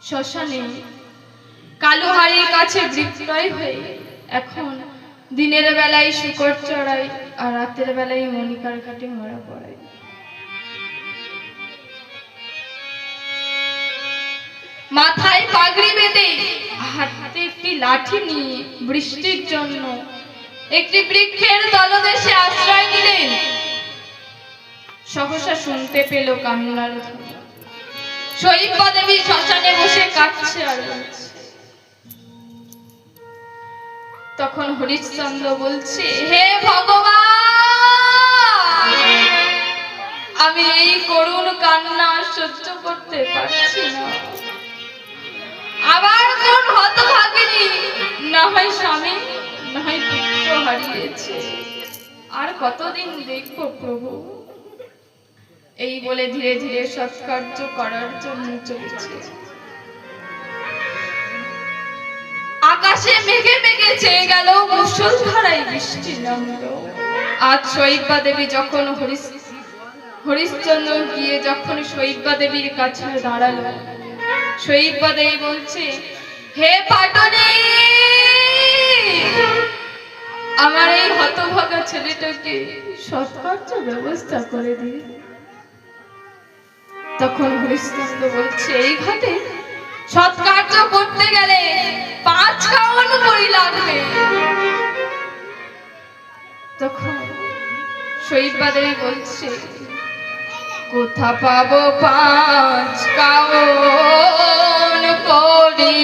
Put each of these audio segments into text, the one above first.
শ্মশানে কালুহারির কাছে বিক্রয় হয়ে এখন দিনের বেলায় শুকর চড়াই আর রাতের বেলায় মনিকার ঘাটে মরা পড়ায়। মাথায় পাগড়ি বেঁধে হাতে একটি লাঠি নিয়ে বৃষ্টির জন্য একটি বৃক্ষের তলদেশে আশ্রয় নিলেন। সহসা শুনতে পেল কান্নার ধ্বনি। শৈব্যা দেবী শ্মশানে বসে কাঁদছে আর বলছে। তখন হরিশ্চন্দ্র বলছে, হে ভগবান, আমি এই করুণ কান্না সহ্য করতে পারছি না। আবার কোন হতভাগিনী না হয় স্বামী না হয় পুত্র হারিয়েছে, আর কতদিন দেখবো প্রভু। এই বলে ধীরে ধীরে সৎকার্য করার জন্য চলেছে। আকাশে মেঘে মেঘে চেয়ে গেল, মুষলধারায় বৃষ্টি নামলো। আজ শৈব্যা দেবী যখন হরিশ্চন্দ্র গিয়ে যখন শৈব্যা দেবীর কাছে দাঁড়ালো, শৈব্যা দেবী বলছে, হে পাটনি, আমার এই হতভাগা ছেলেটাকে সৎকার্য ব্যবস্থা করে দিন। তখন হরিশ্চন্দ্র বলছে, এই ঘাটে সৎকার্য করতে গেলে 5 কাউন করি লাগবে। তখন শৈব্যা দেবী বলছে, কোথা পাবো 5 কাউন করি?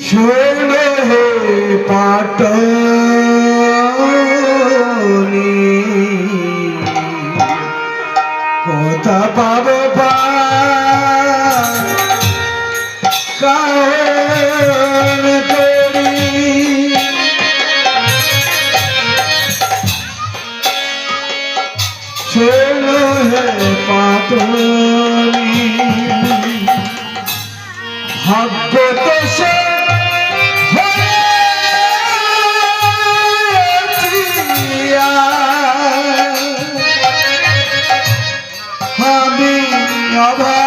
শোনো হে পাটনি, কোথা পাবো 5 কাউন করি? শোনো হে পাটনি, ভাগ্য তো সে আমি অভাব